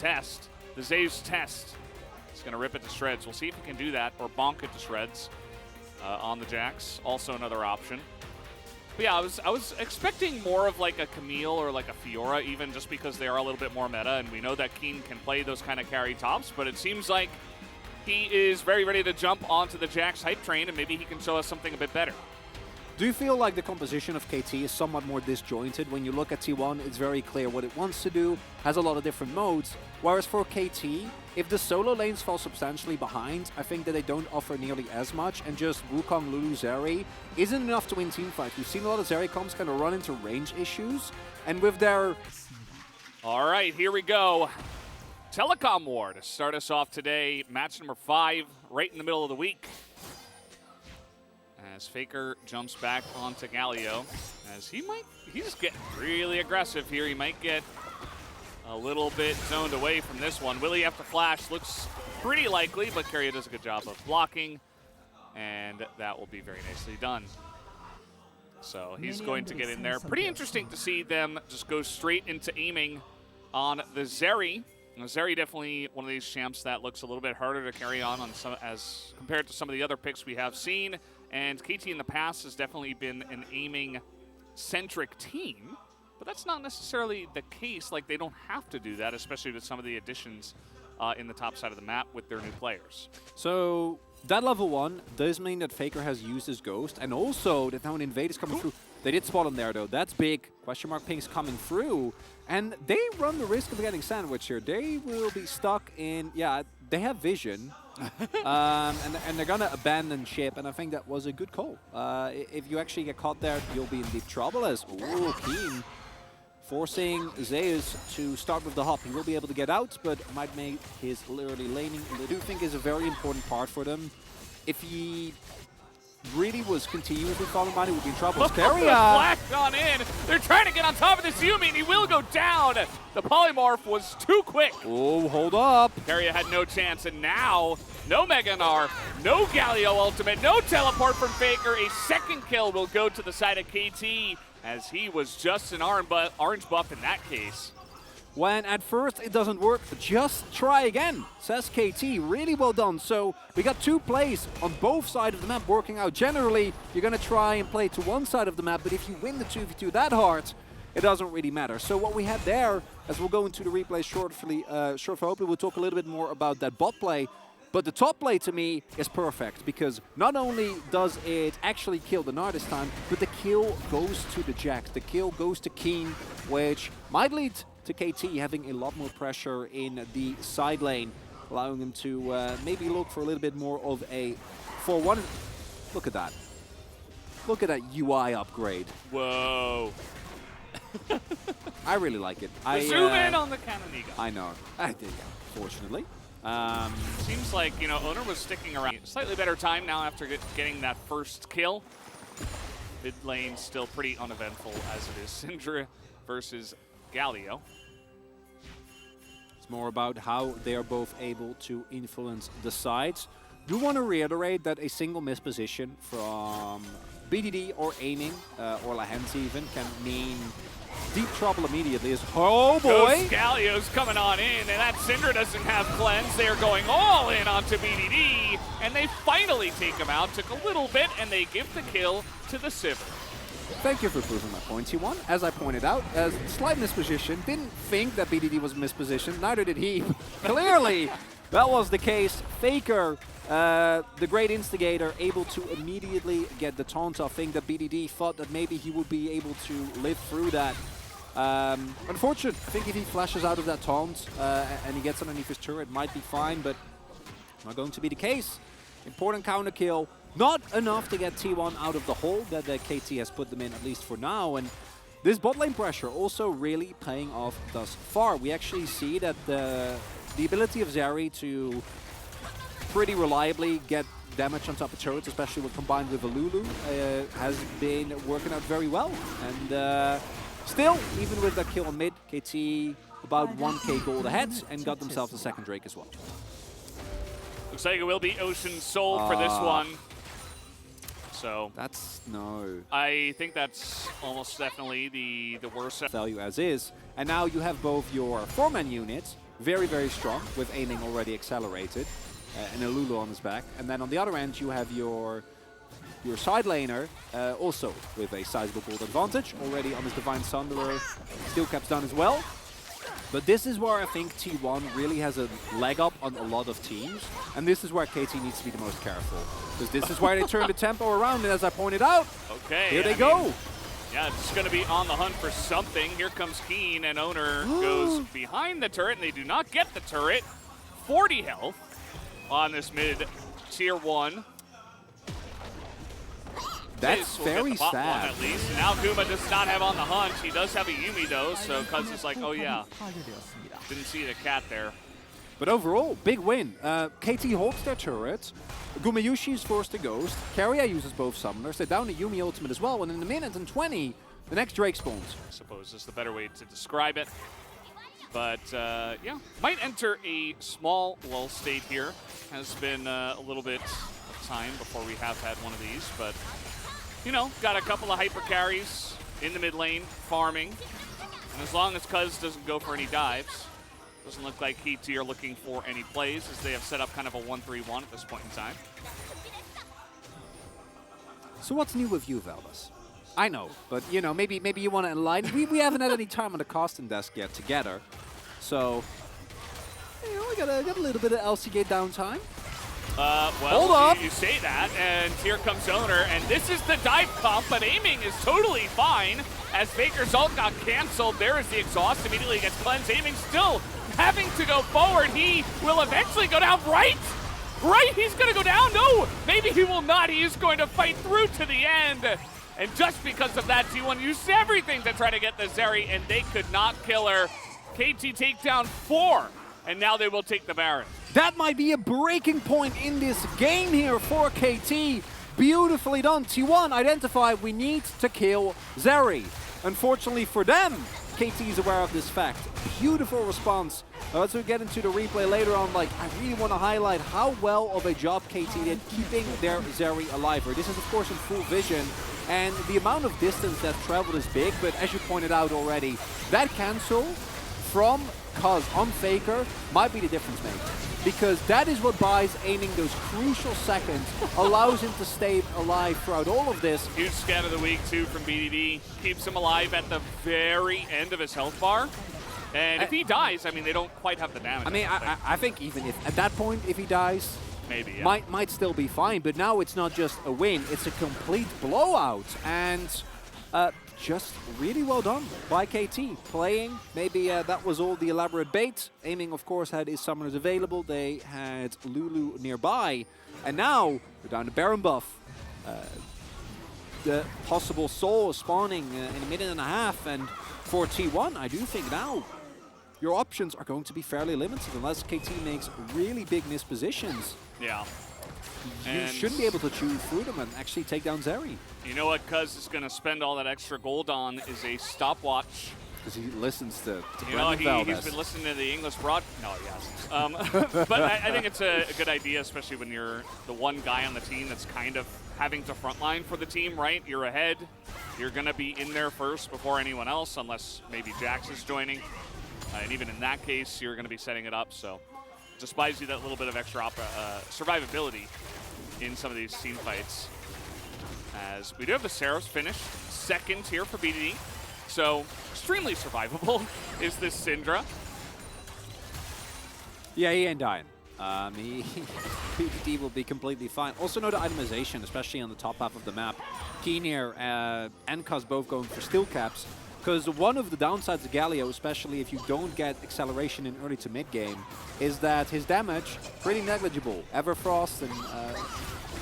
test, the Zeus test. He's going to rip it to shreds. We'll see if he can do that, or bonk it to shreds on the Jax. Also another option. But yeah, I was expecting more of like a Camille or like a Fiora, even just because they are a little bit more meta, and we know that Keen can play those kind of carry tops, but it seems like he is very ready to jump onto the Jax hype train, and maybe he can show us something a bit better. Do you feel like the composition of KT is somewhat more disjointed? When you look at T1, it's very clear what it wants to do, has a lot of different modes. Whereas for KT, if the solo lanes fall substantially behind, I think that they don't offer nearly as much, and just Wukong, Lulu, Zeri isn't enough to win teamfights. We've seen a lot of Zeri comps kind of run into range issues, and with their... All right, here we go. Telecom War to start us off today. Match number 5, right in the middle of the week. As Faker jumps back onto Galio, as he's getting really aggressive here. He might get a little bit zoned away from this one. Will he have to flash? Looks pretty likely, but Keria does a good job of blocking, and that will be very nicely done. So he's going to get in there. Pretty interesting to see them just go straight into aiming on the Zeri. Zeri definitely one of these champs that looks a little bit harder to carry on some, as compared to some of the other picks we have seen. And KT in the past has definitely been an aiming-centric team, but that's not necessarily the case. Like, they don't have to do that, especially with some of the additions in the top side of the map with their new players. So that level 1 does mean that Faker has used his Ghost, and also that now an Invade is coming through. They did spot him there, though. That's big. Question mark ping's coming through, and they run the risk of getting sandwiched here. They will be stuck in, yeah, they have vision. and they're going to abandon ship, and I think that was a good call. If you actually get caught there, you'll be in deep trouble, as Keen forcing Zeus to start with the hop. He will be able to get out, but might make his literally laning. I do think is a very important part for them. If he really was continuously falling behind, he would be in trouble. Flash on in. They're trying to get on top of this Yumi, and he will go down. The polymorph was too quick. Oh, hold up. Keria had no chance, and now no Mega Gnar, no Galio ultimate, no teleport from Faker. A second kill will go to the side of KT, as he was just an orange buff in that case. When at first it doesn't work, just try again, says KT. Really well done. So we got 2 plays on both sides of the map working out. Generally, you're going to try and play to one side of the map, but if you win the 2v2 that hard, it doesn't really matter. So what we had there, as we'll go into the replay shortly, hopefully we'll talk a little bit more about that bot play. But the top play to me is perfect, because not only does it actually kill the Gnar this time, but the kill goes to the Jax. The kill goes to Keen, which might lead to KT having a lot more pressure in the side lane, allowing them to maybe look for a little bit more of a 4-1. Look at that. Look at that UI upgrade. Whoa. I really like it. Zoom in on the Canoniga. I know. I did, fortunately. Seems like, you know, Owner was sticking around. Slightly better time now after getting that first kill. Mid lane still pretty uneventful as it is. Syndra versus Galio. It's more about how they are both able to influence the sides. Do want to reiterate that a single misposition from BDD or aiming, or Lahenzi even, can mean deep trouble immediately. Oh boy! Galio's coming on in, and that Syndra doesn't have cleanse. They are going all in onto BDD, and they finally take him out. Took a little bit, and they give the kill to the Sivir. Thank you for proving my point, T1. As I pointed out, as slight misposition. Didn't think that BDD was mispositioned, neither did he. Clearly, that was the case. Faker, the great instigator, able to immediately get the taunt. I think that BDD thought that maybe he would be able to live through that. Unfortunate. I think if he flashes out of that taunt and he gets underneath his turret, it might be fine, but not going to be the case. Important counter kill. Not enough to get T1 out of the hole that the KT has put them in, at least for now. And this bot lane pressure also really paying off thus far. We actually see that the ability of Zeri to pretty reliably get damage on top of turrets, especially when combined with a Lulu, has been working out very well. And still, even with that kill on mid, KT about 1k gold ahead and got themselves a second Drake as well. Looks like it will be Ocean Soul for this one. So that's no. I think that's almost definitely the worst value as is. And now you have both your 4-man units very, very strong with aiming already accelerated and a Lulu on his back. And then on the other end, you have your side laner also with a sizable gold advantage already on his Divine Sunderer. Steel Cap's done as well. But this is where I think T1 really has a leg up on a lot of teams. And this is where KT needs to be the most careful. Because this is where they turn the tempo around. And as I pointed out, here they go. Yeah, it's going to be on the hunt for something. Here comes Keen, and Owner goes behind the turret, and they do not get the turret. 40 health on this mid tier 1. That's very sad. At least. Now Kuma does not have on the hunt. He does have a Yuumi though, so Cuz is like, oh yeah. Didn't see the cat there. But overall, big win. KT holds their turret. Gumayushi is forced to ghost. Keria uses both summoners. They're down to Yuumi ultimate as well. And in a minute and 20, the next Drake spawns. I suppose is the better way to describe it. But yeah, might enter a small lull state here. Has been a little bit of time before we have had one of these, but you know, got a couple of hyper carries in the mid lane, farming. And as long as Cuz doesn't go for any dives, doesn't look like KT are looking for any plays as they have set up kind of a 1-3-1 at this point in time. So what's new with you, Veldas? I know, but you know, maybe you want to enlighten. We haven't had any time on the casting desk yet together. So, you know, we got a little bit of LCK downtime. Well, hold up. You say that, and here comes Owner, and this is the dive comp, but aiming is totally fine as Faker's ult got canceled. There is the exhaust, immediately gets cleansed. Aiming still having to go forward. He will eventually go down, right? Right, he's gonna go down, no, maybe he will not. He is going to fight through to the end. And just because of that, T1 used everything to try to get the Zeri, and they could not kill her. KT take down 4, and now they will take the Baron. That might be a breaking point in this game here for KT. Beautifully done. T1 identified we need to kill Zeri. Unfortunately for them, KT is aware of this fact. Beautiful response. As we get into the replay later on, like, I really want to highlight how well of a job KT did keeping their Zeri alive. This is, of course, in full vision. And the amount of distance that's traveled is big, but as you pointed out already, that cancel from Cuz on Faker might be the difference maker. Because that is what buys aiming those crucial seconds, allows him to stay alive throughout all of this. Huge scan of the week, too, from BDD. Keeps him alive at the very end of his health bar. And if he dies, I mean, they don't quite have the damage. I mean, I think even if at that point, if he dies, maybe, yeah. might still be fine. But now it's not just a win, it's a complete blowout. And just really well done by KT. Playing, maybe that was all the elaborate bait. Aiming, of course, had his summoners available. They had Lulu nearby. And now, we're down to Baron buff. The possible Soul spawning in a minute and a half. And for T1, I do think now your options are going to be fairly limited unless KT makes really big mispositions. Yeah. You should be able to chew through them and actually take down Zeri. You know what Cuz is going to spend all that extra gold on is a stopwatch. Because he listens to you know, he's been listening to the English broad. No, he hasn't. But I think it's a good idea, especially when you're the one guy on the team that's kind of having to frontline for the team, right? You're ahead. You're going to be in there first before anyone else, unless maybe Jax is joining. And even in that case, you're going to be setting it up. So just buys you that little bit of extra survivability in some of these team fights. As we do have the Seraphs finished second here for BDD. So extremely survivable is this Syndra. Yeah, he ain't dying. BDD will be completely fine. Also note the itemization, especially on the top half of the map. Keen here and Cuz both going for steel caps. Because one of the downsides of Galio, especially if you don't get acceleration in early to mid game, is that his damage pretty negligible. Everfrost and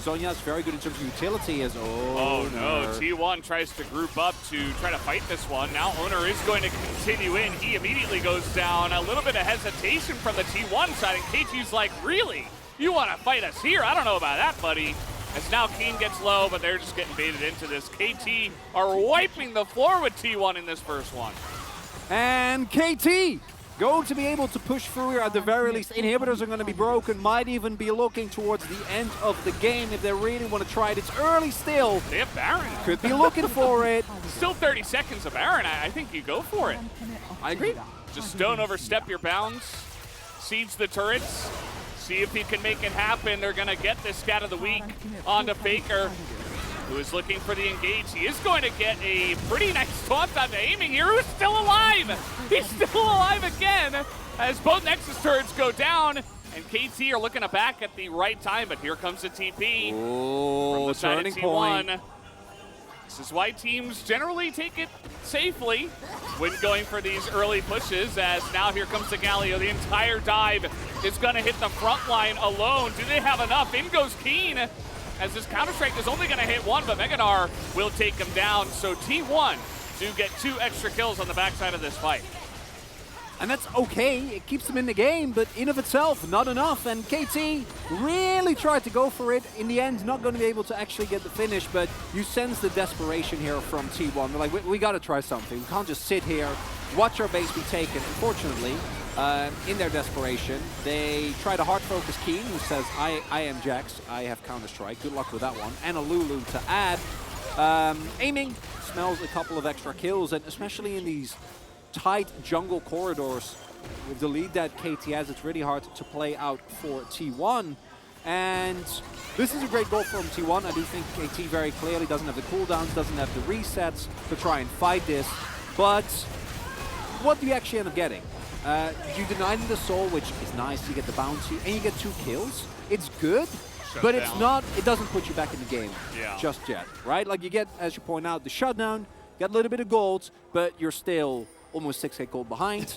Zhonya is very good in terms of utility. As oh no, T1 tries to group up to try to fight this one. Now Owner is going to continue in. He immediately goes down. A little bit of hesitation from the T1 side, and KT's like, really? You want to fight us here? I don't know about that, buddy. As now Keen gets low, but they're just getting baited into this. KT are wiping the floor with T1 in this first one. And KT going to be able to push through here at the very least. Inhibitors are going to be broken, might even be looking towards the end of the game if they really want to try it. It's early still. They have Baron. Could be looking for it. Still 30 seconds of Baron. I think you go for it. I agree. Just don't overstep your bounds. Seeds the turrets. See if he can make it happen. They're going to get this Scat of the Week onto Faker, who is looking for the engage. He is going to get a pretty nice taunt on the aiming here. Who's still alive? He's still alive again as both Nexus turrets go down. And KT are looking to back at the right time, but here comes the TP from the side of T1. This is why teams generally take it safely when going for these early pushes, as now here comes the Galio. The entire dive is going to hit the front line alone. Do they have enough? In goes Keen, as this Counter-Strike is only going to hit one, but Meganar will take him down. So T1 do get 2 extra kills on the backside of this fight. And that's okay, it keeps them in the game, but in of itself, not enough. And KT really tried to go for it. In the end, not going to be able to actually get the finish, but you sense the desperation here from T1. They're like, we got to try something. We can't just sit here, watch our base be taken. Unfortunately, in their desperation, they try to hard focus Keen, who says, I am Jax, I have Counter-Strike. Good luck with that one. And a Lulu to add. Aiming smells a couple of extra kills, and especially in these tight jungle corridors with the lead that KT has, it's really hard to play out for T1. And this is a great goal from T1. I do think KT very clearly doesn't have the cooldowns, doesn't have the resets to try and fight this. But what do you actually end up getting? You deny them the soul, which is nice. You get the bounty and you get 2 kills. It's good, but it's not, it doesn't put you back in the game just yet, right? Like you get, as you point out, the shutdown, get a little bit of gold, but you're still almost 6k gold behind.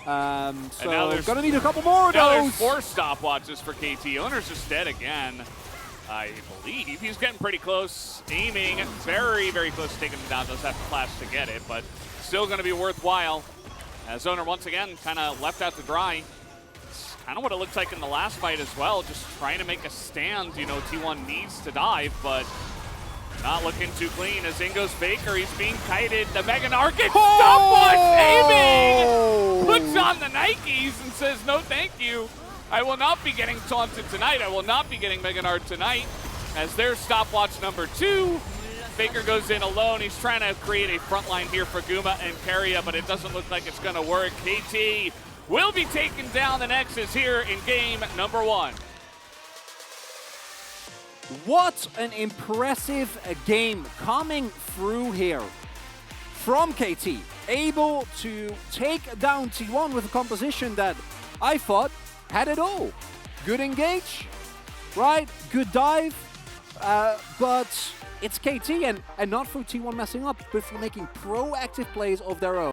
So we're gonna need a couple more of those. There's 4 stopwatches for KT. Owner's just dead again, I believe. He's getting pretty close. Aiming very, very close to taking him down. Does have to flash to get it, but still gonna be worthwhile. As Owner once again kind of left out to dry. It's kind of what it looked like in the last fight as well. Just trying to make a stand. You know, T1 needs to dive, but not looking too clean as in goes Faker. He's being kited. The Meganar gets stopwatch aiming! Puts on the Nikes and says, no thank you. I will not be getting taunted tonight. I will not be getting Meganar tonight. As there's stopwatch number 2. Faker goes in alone. He's trying to create a front line here for Guma and Keria, but it doesn't look like it's going to work. KT will be taking down the Nexus here in game number 1. What an impressive game coming through here from KT. Able to take down T1 with a composition that I thought had it all. Good engage, right? Good dive, but it's KT, and not through T1 messing up, but for making proactive plays of their own.